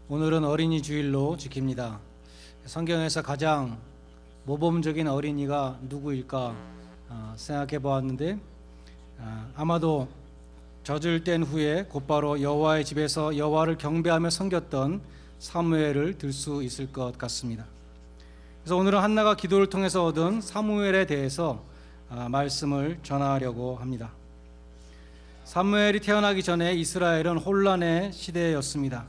오늘은 어린이 주일로 지킵니다. 성경에서 가장 모범적인 어린이가 누구일까 생각해 보았는데 아마도 젖을 뗀 후에 곧바로 여호와의 집에서 여호와를 경배하며 섬겼던 사무엘을 들 수 있을 것 같습니다. 그래서 오늘은 한나가 기도를 통해서 얻은 사무엘에 대해서 말씀을 전하려고 합니다. 사무엘이 태어나기 전에 이스라엘은 혼란의 시대였습니다.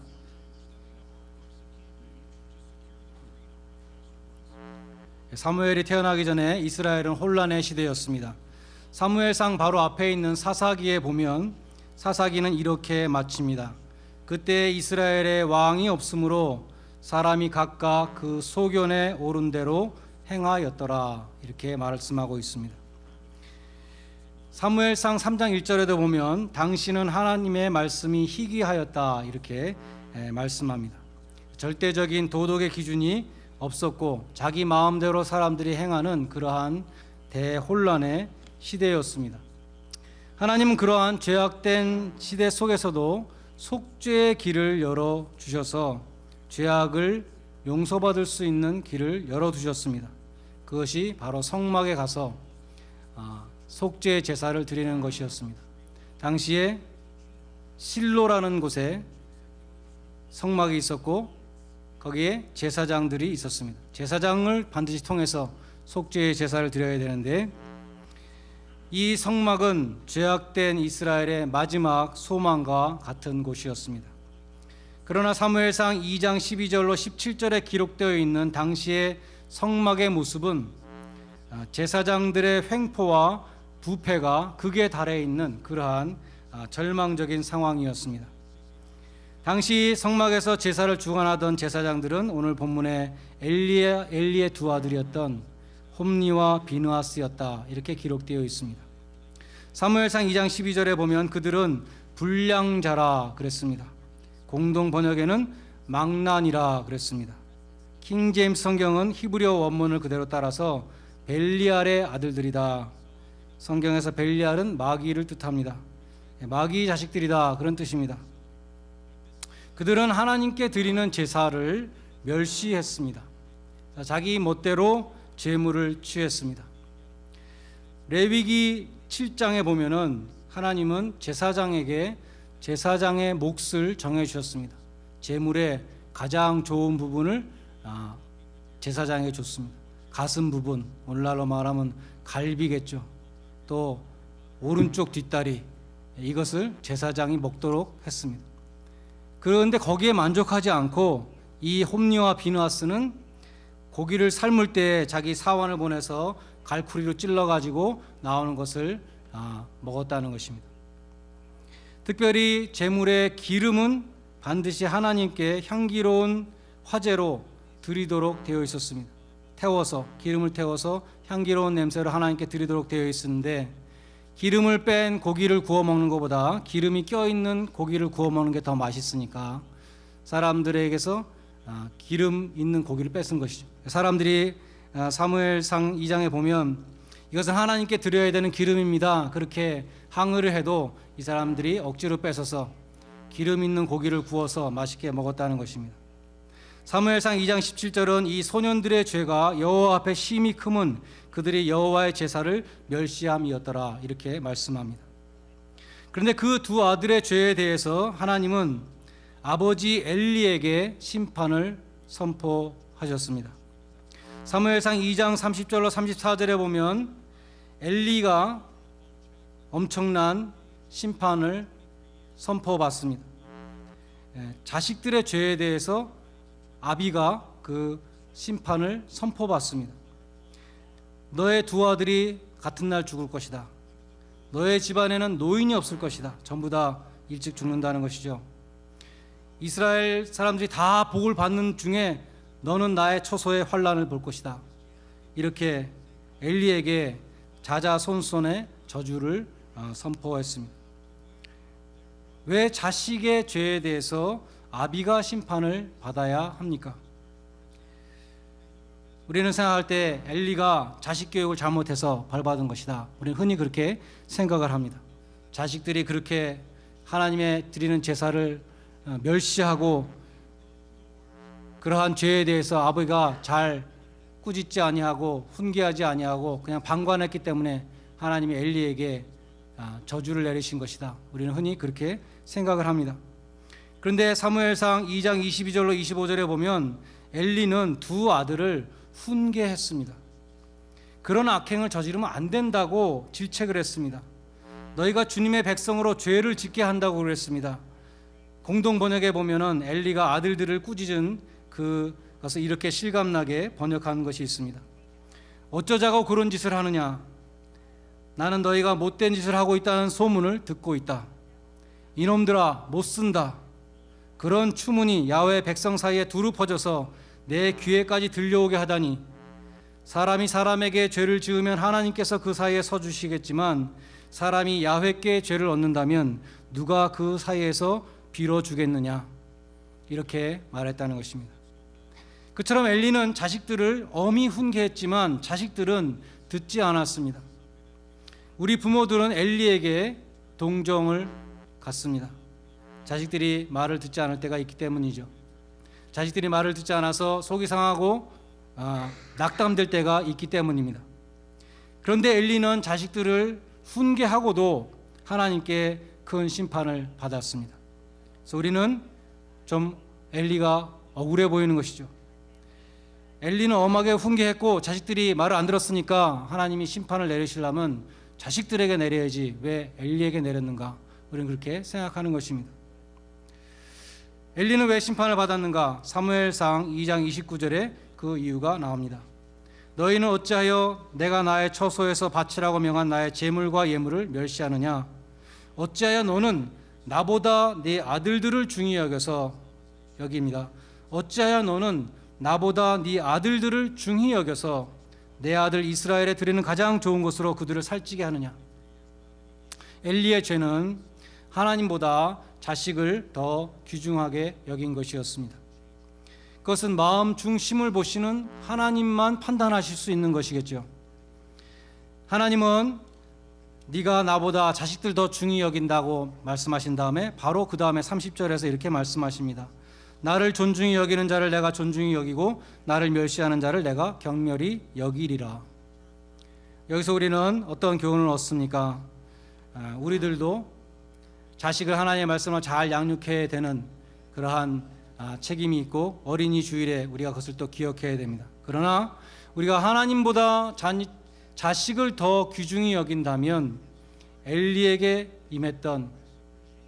사무엘이 태어나기 전에 이스라엘은 혼란의 시대였습니다. 사무엘상 바로 앞에 있는 사사기에 보면 사사기는 이렇게 마칩니다. 그때 이스라엘의 왕이 없으므로 사람이 각각 그 소견에 오른 대로 행하였더라, 이렇게 말씀하고 있습니다. 사무엘상 3장 1절에도 보면 당신은 하나님의 말씀이 희귀하였다, 이렇게 말씀합니다. 절대적인 도덕의 기준이 없었고 자기 마음대로 사람들이 행하는 그러한 대혼란의 시대였습니다. 하나님은 그러한 죄악된 시대 속에서도 속죄의 길을 열어주셔서 죄악을 용서받을 수 있는 길을 열어두셨습니다. 그것이 바로 성막에 가서 속죄의 제사를 드리는 것이었습니다. 당시에 실로라는 곳에 성막이 있었고 거기에 제사장들이 있었습니다. 제사장을 반드시 통해서 속죄의 제사를 드려야 되는데 이 성막은 죄악된 이스라엘의 마지막 소망과 같은 곳이었습니다. 그러나 사무엘상 2장 12절로 17절에 기록되어 있는 당시의 성막의 모습은 제사장들의 횡포와 부패가 극에 달해 있는 그러한 절망적인 상황이었습니다. 당시 성막에서 제사를 주관하던 제사장들은 오늘 본문에 엘리의 두 아들이었던 홈니와 비느하스였다, 이렇게 기록되어 있습니다. 사무엘상 2장 12절에 보면 그들은 불량자라 그랬습니다. 공동 번역에는 망난이라 그랬습니다. 킹 제임스 성경은 히브리어 원문을 그대로 따라서 벨리알의 아들들이다. 성경에서 벨리알은 마귀를 뜻합니다. 마귀 자식들이다, 그런 뜻입니다. 그들은 하나님께 드리는 제사를 멸시했습니다. 자기 멋대로 제물을 취했습니다. 레위기 7장에 보면은 하나님은 제사장에게 제사장의 몫을 정해 주셨습니다. 제물의 가장 좋은 부분을 제사장에게 줬습니다. 가슴 부분, 오늘날로 말하면 갈비겠죠. 또 오른쪽 뒷다리, 이것을 제사장이 먹도록 했습니다. 그런데 거기에 만족하지 않고 이 홈니와 비느하스는 고기를 삶을 때 자기 사환을 보내서 갈쿠리로 찔러가지고 나오는 것을 먹었다는 것입니다. 특별히 제물의 기름은 반드시 하나님께 향기로운 화제로 드리도록 되어 있었습니다. 기름을 태워서 향기로운 냄새로 하나님께 드리도록 되어 있었는데 기름을 뺀 고기를 구워 먹는 것보다 기름이 껴있는 고기를 구워 먹는 게 더 맛있으니까 사람들에게서 기름 있는 고기를 뺏은 것이죠. 사람들이 사무엘상 2장에 보면 이것은 하나님께 드려야 되는 기름입니다, 그렇게 항의를 해도 이 사람들이 억지로 뺏어서 기름 있는 고기를 구워서 맛있게 먹었다는 것입니다. 사무엘상 2장 17절은 이 소년들의 죄가 여호와 앞에 심히 크면 그들이 여호와의 제사를 멸시함이었더라, 이렇게 말씀합니다. 그런데 그 두 아들의 죄에 대해서 하나님은 아버지 엘리에게 심판을 선포하셨습니다. 사무엘상 2장 30절로 34절에 보면 엘리가 엄청난 심판을 선포받습니다. 자식들의 죄에 대해서 아비가 그 심판을 선포받습니다. 너의 두 아들이 같은 날 죽을 것이다. 너의 집안에는 노인이 없을 것이다. 전부 다 일찍 죽는다는 것이죠. 이스라엘 사람들이 다 복을 받는 중에 너는 나의 초소의 환난을 볼 것이다. 이렇게 엘리에게 자자손손의 저주를 선포했습니다. 왜 자식의 죄에 대해서 아비가 심판을 받아야 합니까? 우리는 생각할 때 엘리가 자식 교육을 잘못해서 벌받은 것이다, 우리는 흔히 그렇게 생각을 합니다. 자식들이 그렇게 하나님의 드리는 제사를 멸시하고 그러한 죄에 대해서 아버지가 잘 꾸짖지 아니하고 훈계하지 아니하고 그냥 방관했기 때문에 하나님이 엘리에게 저주를 내리신 것이다. 우리는 흔히 그렇게 생각을 합니다. 그런데 사무엘상 2장 22절로 25절에 보면 엘리는 두 아들을 훈계했습니다. 그런 악행을 저지르면 안 된다고 질책을 했습니다. 너희가 주님의 백성으로 죄를 짓게 한다고 그랬습니다. 공동 번역에 보면은 엘리가 아들들을 꾸짖은 그것을 이렇게 실감나게 번역한 것이 있습니다. 어쩌자고 그런 짓을 하느냐? 나는 너희가 못된 짓을 하고 있다는 소문을 듣고 있다. 이놈들아 못 쓴다. 그런 추문이 야훼 백성 사이에 두루 퍼져서 내 귀에까지 들려오게 하다니, 사람이 사람에게 죄를 지으면 하나님께서 그 사이에 서주시겠지만 사람이 야훼께 죄를 얻는다면 누가 그 사이에서 빌어주겠느냐, 이렇게 말했다는 것입니다. 그처럼 엘리는 자식들을 엄히 훈계했지만 자식들은 듣지 않았습니다. 우리 부모들은 엘리에게 동정을 갖습니다. 자식들이 말을 듣지 않을 때가 있기 때문이죠. 자식들이 말을 듣지 않아서 속이 상하고 낙담될 때가 있기 때문입니다. 그런데 엘리는 자식들을 훈계하고도 하나님께 큰 심판을 받았습니다. 그래서 우리는 좀 엘리가 억울해 보이는 것이죠. 엘리는 엄하게 훈계했고 자식들이 말을 안 들었으니까 하나님이 심판을 내리시려면 자식들에게 내려야지 왜 엘리에게 내렸는가, 우리는 그렇게 생각하는 것입니다. 엘리는 왜 심판을 받았는가? 사무엘상 2장 29절에 그 이유가 나옵니다. 너희는 어찌하여 내가 나의 처소에서 바치라고 명한 나의 제물과 예물을 멸시하느냐? 어찌하여 너는 나보다 네 아들들을 중히 여겨서, 여기입니다. 어찌하여 너는 나보다 네 아들들을 중히 여겨서 내 아들 이스라엘에 드리는 가장 좋은 것으로 그들을 살찌게 하느냐? 엘리의 죄는 하나님보다 자식을 더 귀중하게 여긴 것이었습니다. 그것은 마음 중심을 보시는 하나님만 판단하실 수 있는 것이겠죠. 하나님은 네가 나보다 자식들 더 중히 여긴다고 말씀하신 다음에 바로 그 다음에 30절에서 이렇게 말씀하십니다. 나를 존중히 여기는 자를 내가 존중히 여기고 나를 멸시하는 자를 내가 경멸히 여기리라. 여기서 우리는 어떤 교훈을 얻습니까? 우리들도 자식을 하나님의 말씀을 잘 양육해야 되는 그러한 책임이 있고 어린이 주일에 우리가 그것을 또 기억해야 됩니다. 그러나 우리가 하나님보다 자식을 더 귀중히 여긴다면 엘리에게 임했던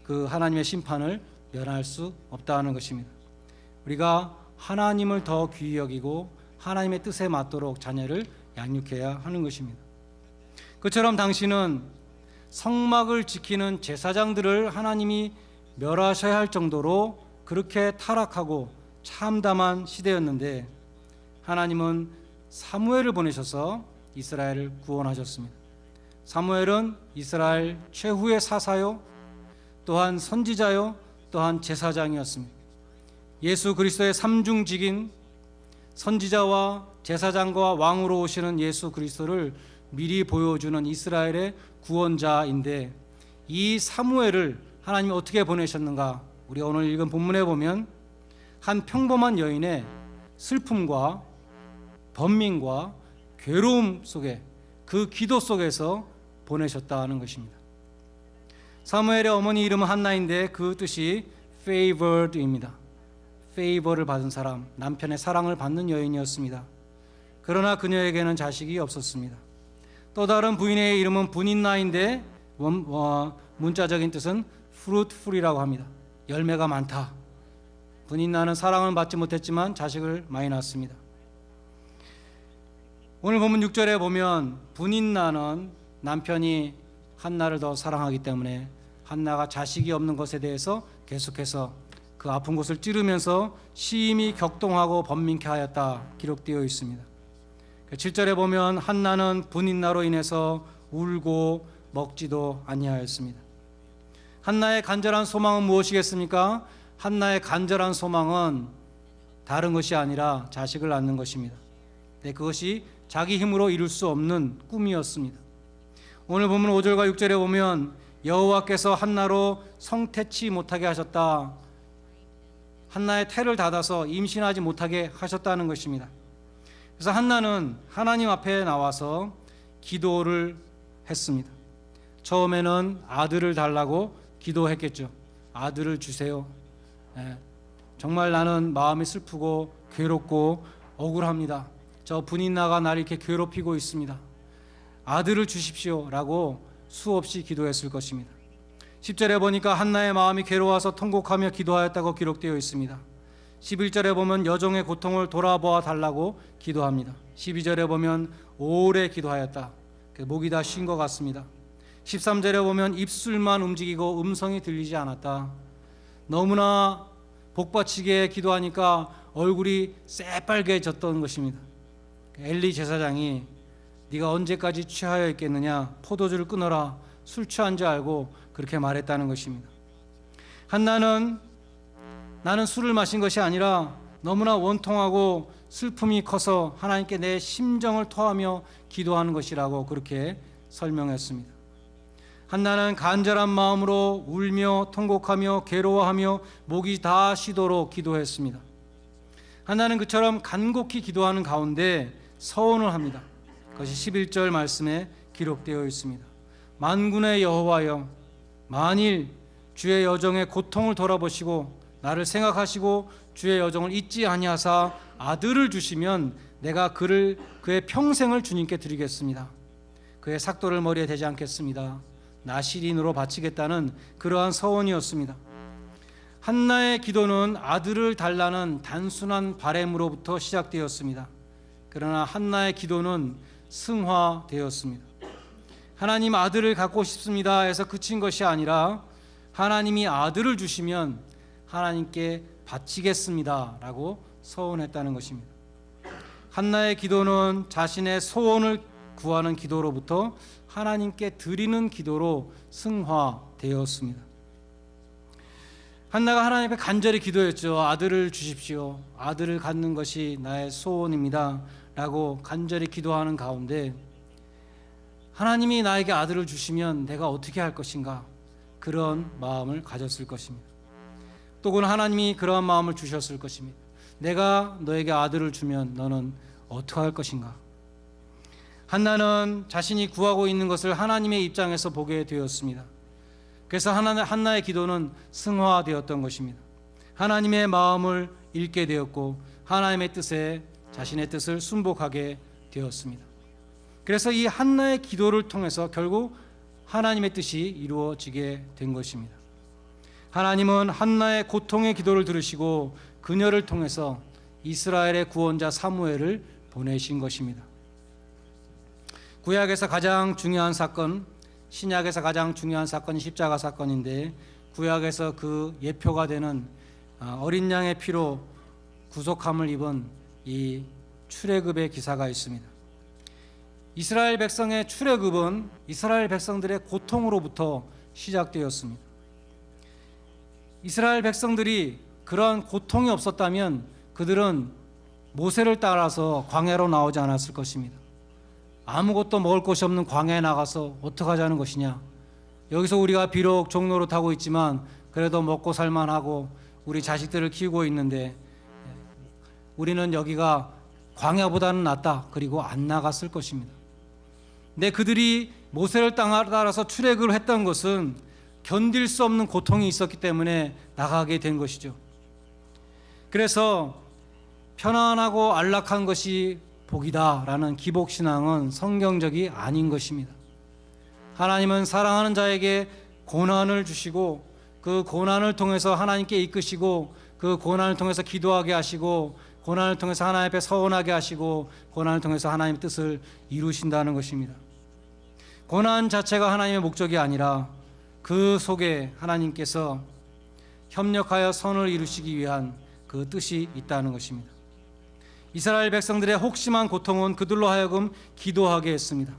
그 하나님의 심판을 면할 수 없다는 것입니다. 우리가 하나님을 더 귀히 여기고 하나님의 뜻에 맞도록 자녀를 양육해야 하는 것입니다. 그처럼 당신은 성막을 지키는 제사장들을 하나님이 멸하셔야 할 정도로 그렇게 타락하고 참담한 시대였는데 하나님은 사무엘을 보내셔서 이스라엘을 구원하셨습니다. 사무엘은 이스라엘 최후의 사사요, 또한 선지자요, 또한 제사장이었습니다. 예수 그리스도의 삼중직인 선지자와 제사장과 왕으로 오시는 예수 그리스도를 미리 보여주는 이스라엘의 구원자인데, 이 사무엘을 하나님이 어떻게 보내셨는가? 우리가 오늘 읽은 본문에 보면 한 평범한 여인의 슬픔과 번민과 괴로움 속에, 그 기도 속에서 보내셨다는 것입니다. 사무엘의 어머니 이름은 한나인데 그 뜻이 favored입니다. 페이버를 받은 사람, 남편의 사랑을 받는 여인이었습니다. 그러나 그녀에게는 자식이 없었습니다. 또 다른 부인의 이름은 분인나인데 문자적인 뜻은 fruitful이라고 합니다. 열매가 많다. 분인나는 사랑을 받지 못했지만 자식을 많이 낳았습니다. 오늘 본문 6절에 보면 분인나는 남편이 한나를 더 사랑하기 때문에 한나가 자식이 없는 것에 대해서 계속해서 그 아픈 곳을 찌르면서 심히 격동하고 번민케 하였다 기록되어 있습니다. 7절에 보면 한나는 분인나로 인해서 울고 먹지도 아니하였습니다. 한나의 간절한 소망은 무엇이겠습니까? 한나의 간절한 소망은 다른 것이 아니라 자식을 낳는 것입니다. 네, 그것이 자기 힘으로 이룰 수 없는 꿈이었습니다. 오늘 본문 5절과 6절에 보면 여호와께서 한나로 성태치 못하게 하셨다. 한나의 태를 닫아서 임신하지 못하게 하셨다는 것입니다. 그래서 한나는 하나님 앞에 나와서 기도를 했습니다. 처음에는 아들을 달라고 기도했겠죠. 아들을 주세요. 정말 나는 마음이 슬프고 괴롭고 억울합니다. 저 분인나가 나를 이렇게 괴롭히고 있습니다. 아들을 주십시오 라고 수없이 기도했을 것입니다. 10절에 보니까 한나의 마음이 괴로워서 통곡하며 기도하였다고 기록되어 있습니다. 11절에 보면 여종의 고통을 돌아보아 달라고 기도합니다. 12절에 보면 오래 기도하였다. 목이 다 쉰 것 같습니다. 13절에 보면 입술만 움직이고 음성이 들리지 않았다. 너무나 복받치게 기도하니까 얼굴이 새빨개졌던 것입니다. 엘리 제사장이 네가 언제까지 취하여 있겠느냐, 포도주를 끊어라, 술 취한 줄 알고 그렇게 말했다는 것입니다. 한나는 나는 술을 마신 것이 아니라 너무나 원통하고 슬픔이 커서 하나님께 내 심정을 토하며 기도하는 것이라고 그렇게 설명했습니다. 한나는 간절한 마음으로 울며 통곡하며 괴로워하며 목이 다 쉬도록 기도했습니다. 한나는 그처럼 간곡히 기도하는 가운데 서원을 합니다. 그것이 11절 말씀에 기록되어 있습니다. 만군의 여호와여, 만일 주의 여종의 고통을 돌아보시고 나를 생각하시고 주의 여종을 잊지 아니하사 아들을 주시면 내가 그의 평생을 주님께 드리겠습니다. 그의 삭도를 머리에 대지 않겠습니다. 나실인으로 바치겠다는 그러한 서원이었습니다. 한나의 기도는 아들을 달라는 단순한 바램으로부터 시작되었습니다. 그러나 한나의 기도는 승화되었습니다. 하나님 아들을 갖고 싶습니다 해서 그친 것이 아니라 하나님이 아들을 주시면 하나님께 바치겠습니다 라고 서원했다는 것입니다. 한나의 기도는 자신의 소원을 구하는 기도로부터 하나님께 드리는 기도로 승화되었습니다. 한나가 하나님 앞에 간절히 기도했죠. 아들을 주십시오. 아들을 갖는 것이 나의 소원입니다 라고 간절히 기도하는 가운데 하나님이 나에게 아들을 주시면 내가 어떻게 할 것인가, 그런 마음을 가졌을 것입니다. 또는 하나님이 그러한 마음을 주셨을 것입니다. 내가 너에게 아들을 주면 너는 어떻게 할 것인가. 한나는 자신이 구하고 있는 것을 하나님의 입장에서 보게 되었습니다. 그래서 한나의 기도는 승화되었던 것입니다. 하나님의 마음을 읽게 되었고 하나님의 뜻에 자신의 뜻을 순복하게 되었습니다. 그래서 이 한나의 기도를 통해서 결국 하나님의 뜻이 이루어지게 된 것입니다. 하나님은 한나의 고통의 기도를 들으시고 그녀를 통해서 이스라엘의 구원자 사무엘을 보내신 것입니다. 구약에서 가장 중요한 사건, 신약에서 가장 중요한 사건이 십자가 사건인데, 구약에서 그 예표가 되는 어린 양의 피로 구속함을 입은 이 출애굽의 기사가 있습니다. 이스라엘 백성의 출애굽은 이스라엘 백성들의 고통으로부터 시작되었습니다. 이스라엘 백성들이 그러한 고통이 없었다면 그들은 모세를 따라서 광야로 나오지 않았을 것입니다. 아무것도 먹을 것이 없는 광야에 나가서 어떻게 하자는 것이냐, 여기서 우리가 비록 종로로 타고 있지만 그래도 먹고 살만하고 우리 자식들을 키우고 있는데 우리는 여기가 광야보다는 낫다, 그리고 안 나갔을 것입니다. 근데 그들이 모세를 따라서 출애굽을 했던 것은 견딜 수 없는 고통이 있었기 때문에 나가게 된 것이죠. 그래서 편안하고 안락한 것이 복이다라는 기복신앙은 성경적이 아닌 것입니다. 하나님은 사랑하는 자에게 고난을 주시고 그 고난을 통해서 하나님께 이끄시고 그 고난을 통해서 기도하게 하시고 고난을 통해서 하나님 앞에 서원하게 하시고 고난을 통해서 하나님의 뜻을 이루신다는 것입니다. 고난 자체가 하나님의 목적이 아니라 그 속에 하나님께서 협력하여 선을 이루시기 위한 그 뜻이 있다는 것입니다. 이스라엘 백성들의 혹심한 고통은 그들로 하여금 기도하게 했습니다.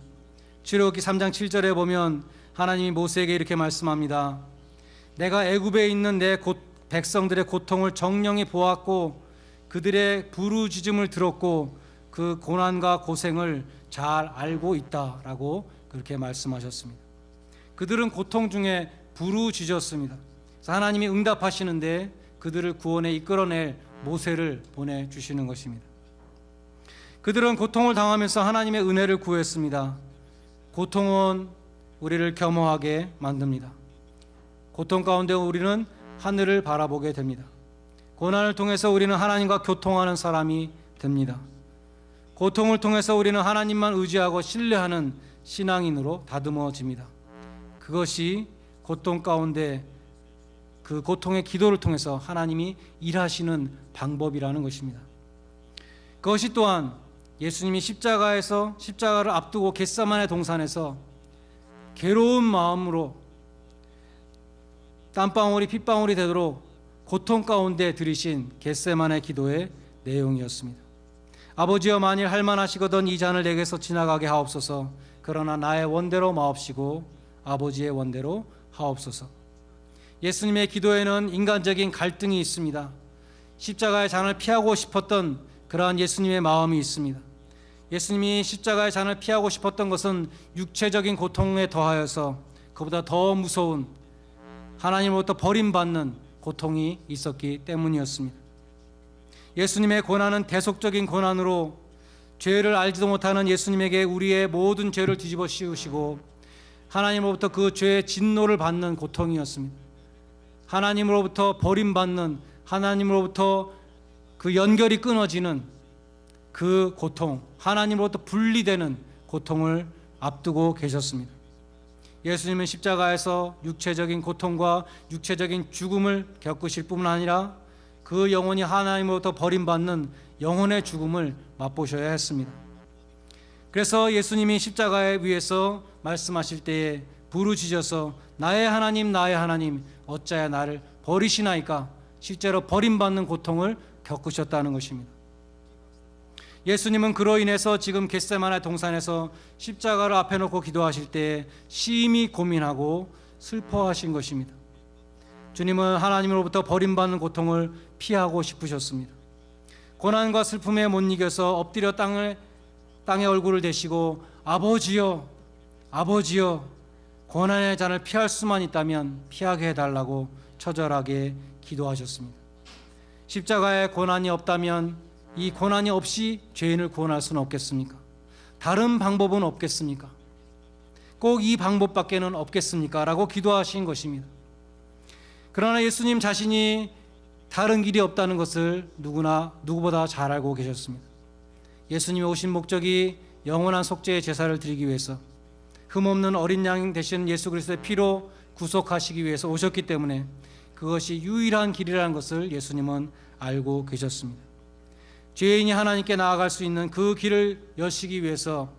출애굽기 3장 7절에 보면 하나님이 모세에게 이렇게 말씀합니다. 내가 애굽에 있는 내 백성들의 고통을 정령히 보았고 그들의 부르짖음을 들었고 그 고난과 고생을 잘 알고 있다라고 그렇게 말씀하셨습니다. 그들은 고통 중에 부르짖었습니다. 그래서 하나님이 응답하시는데 그들을 구원에 이끌어낼 모세를 보내주시는 것입니다. 그들은 고통을 당하면서 하나님의 은혜를 구했습니다. 고통은 우리를 겸허하게 만듭니다. 고통 가운데 우리는 하늘을 바라보게 됩니다. 고난을 통해서 우리는 하나님과 교통하는 사람이 됩니다. 고통을 통해서 우리는 하나님만 의지하고 신뢰하는 신앙인으로 다듬어집니다. 그것이 고통 가운데 그 고통의 기도를 통해서 하나님이 일하시는 방법이라는 것입니다. 그것이 또한 예수님이 십자가를 앞두고 겟세마네 동산에서 괴로운 마음으로 땀방울이 핏방울이 되도록 고통 가운데 들이신 겟세마네 기도의 내용이었습니다. 아버지여, 만일 할만하시거든 이 잔을 내게서 지나가게 하옵소서. 그러나 나의 원대로 마옵시고 아버지의 원대로 하옵소서. 예수님의 기도에는 인간적인 갈등이 있습니다. 십자가의 잔을 피하고 싶었던 그러한 예수님의 마음이 있습니다. 예수님이 십자가의 잔을 피하고 싶었던 것은 육체적인 고통에 더하여서 그보다 더 무서운 하나님으로부터 버림받는 고통이 있었기 때문이었습니다. 예수님의 고난은 대속적인 고난으로 죄를 알지도 못하는 예수님에게 우리의 모든 죄를 뒤집어 씌우시고 하나님으로부터 그 죄의 진노를 받는 고통이었습니다. 하나님으로부터 버림받는, 하나님으로부터 그 연결이 끊어지는 그 고통, 하나님으로부터 분리되는 고통을 앞두고 계셨습니다. 예수님은 십자가에서 육체적인 고통과 육체적인 죽음을 겪으실 뿐만 아니라 그 영혼이 하나님으로부터 버림받는 영혼의 죽음을 맛보셔야 했습니다. 그래서 예수님이 십자가에 위에서 말씀하실 때에 부르짖어서 나의 하나님, 나의 하나님, 어찌하여 나를 버리시나이까, 실제로 버림받는 고통을 겪으셨다는 것입니다. 예수님은 그로 인해서 지금 겟세마네 동산에서 십자가를 앞에 놓고 기도하실 때에 심히 고민하고 슬퍼하신 것입니다. 주님은 하나님으로부터 버림받는 고통을 피하고 싶으셨습니다. 고난과 슬픔에 못 이겨서 엎드려 땅에 얼굴을 대시고 아버지여, 아버지여, 고난의 잔을 피할 수만 있다면 피하게 해달라고 처절하게 기도하셨습니다. 십자가에 고난이 없다면 이 고난이 없이 죄인을 구원할 수는 없겠습니까? 다른 방법은 없겠습니까? 꼭 이 방법밖에는 없겠습니까? 라고 기도하신 것입니다. 그러나 예수님 자신이 다른 길이 없다는 것을 누구보다 잘 알고 계셨습니다. 예수님이 오신 목적이 영원한 속죄의 제사를 드리기 위해서, 흠없는 어린 양 되신 예수 그리스도의 피로 구속하시기 위해서 오셨기 때문에 그것이 유일한 길이라는 것을 예수님은 알고 계셨습니다. 죄인이 하나님께 나아갈 수 있는 그 길을 여시기 위해서,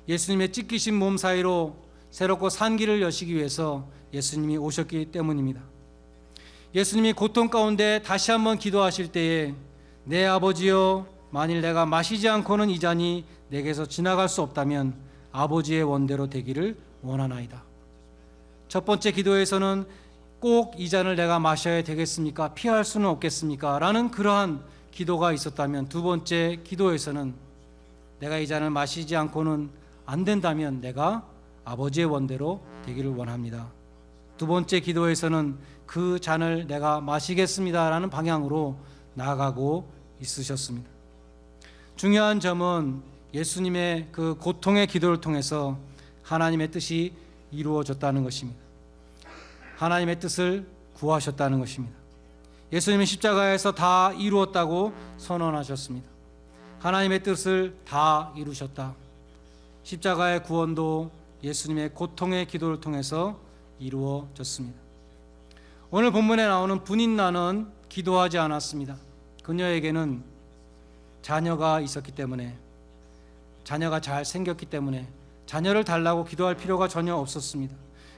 예수님의 찢기신 몸 사이로 새롭고 산 길을 여시기 위해서 예수님이 오셨기 때문입니다. 예수님이 고통 가운데 다시 한번 기도하실 때에 내 아버지여, 만일 내가 마시지 않고는 이 잔이 내게서 지나갈 수 없다면 아버지의 원대로 되기를 원하나이다. 첫 번째 기도에서는 꼭 이 잔을 내가 마셔야 되겠습니까? 피할 수는 없겠습니까? 라는 그러한 기도가 있었다면, 두 번째 기도에서는 내가 이 잔을 마시지 않고는 안 된다면 내가 아버지의 원대로 되기를 원합니다. 두 번째 기도에서는 그 잔을 내가 마시겠습니다라는 방향으로 나아가고 있으셨습니다. 중요한 점은 예수님의 그 고통의 기도를 통해서 하나님의 뜻이 이루어졌다는 것입니다. 하나님의 뜻을 구하셨다는 것입니다. 예수님은 십자가에서 다 이루었다고 선언하셨습니다. 하나님의 뜻을 다 이루셨다. 십자가의 구원도 예수님의 고통의 기도를 통해서 이루어졌습니다. 오늘 본문에 나오는 분인나는 기도하지 않았습니다. 그녀에게는 자녀가 있었기 때문에, 자녀가 잘 생겼기 때문에 자녀를 달라고 기도할 필요가 전혀 없었습니다.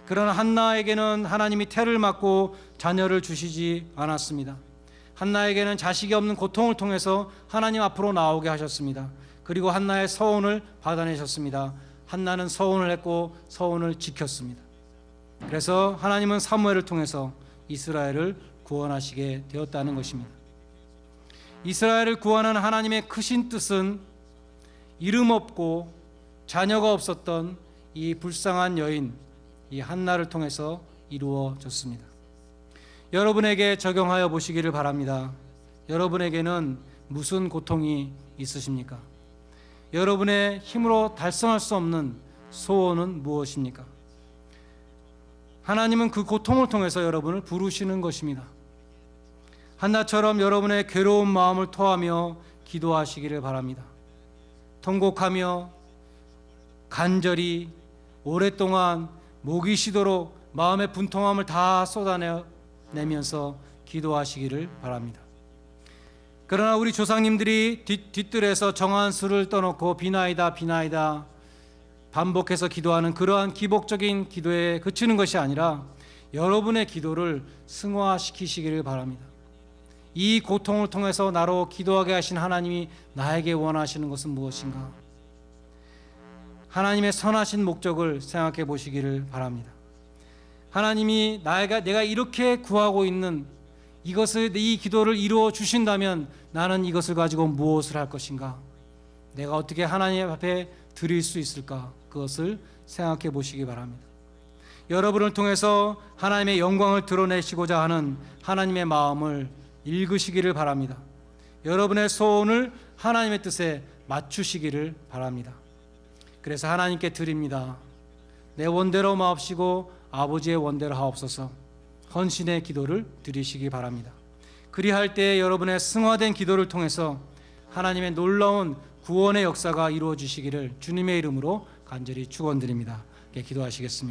그러나 한나에게는 하나님이 태를 맞고 자녀를 주시지 않았습니다. 한나에게는 자식이 없는 고통을 통해서 하나님 앞으로 나오게 하셨습니다. 그리고 한나의 서원을 받아내셨습니다. 한나는 서원을 했고 서원을 지켰습니다. 그래서 하나님은 사무엘을 통해서 이스라엘을 구원하시게 되었다는 것입니다. 이스라엘을 구원하는 하나님의 크신 뜻은 이름 없고 자녀가 없었던 이 불쌍한 여인, 이 한나를 통해서 이루어졌습니다. 여러분에게 적용하여 보시기를 바랍니다. 여러분에게는 무슨 고통이 있으십니까? 여러분의 힘으로 달성할 수 없는 소원은 무엇입니까? 하나님은 그 고통을 통해서 여러분을 부르시는 것입니다. 한나처럼 여러분의 괴로운 마음을 토하며 기도하시기를 바랍니다. 통곡하며 간절히 오랫동안 목이 쉬도록 마음의 분통함을 다 쏟아내면서 기도하시기를 바랍니다. 그러나 우리 조상님들이 뒤뜰에서 정한 수를 떠놓고 비나이다 비나이다 반복해서 기도하는 그러한 기복적인 기도에 그치는 것이 아니라 여러분의 기도를 승화시키시기를 바랍니다. 이 고통을 통해서 나로 기도하게 하신 하나님이 나에게 원하시는 것은 무엇인가? 하나님의 선하신 목적을 생각해 보시기를 바랍니다. 하나님이 내가 이렇게 구하고 있는 이것을, 이 기도를 이루어 주신다면 나는 이것을 가지고 무엇을 할 것인가? 내가 어떻게 하나님 앞에 드릴 수 있을까? 그것을 생각해 보시기 바랍니다. 여러분을 통해서 하나님의 영광을 드러내시고자 하는 하나님의 마음을 읽으시기를 바랍니다. 여러분의 소원을 하나님의 뜻에 맞추시기를 바랍니다. 그래서 하나님께 드립니다. 내 원대로 마옵시고 아버지의 원대로 하옵소서. 헌신의 기도를 드리시기 바랍니다. 그리할 때 여러분의 승화된 기도를 통해서 하나님의 놀라운 구원의 역사가 이루어지시기를 주님의 이름으로 간절히 축원드립니다. 기도하시겠습니다.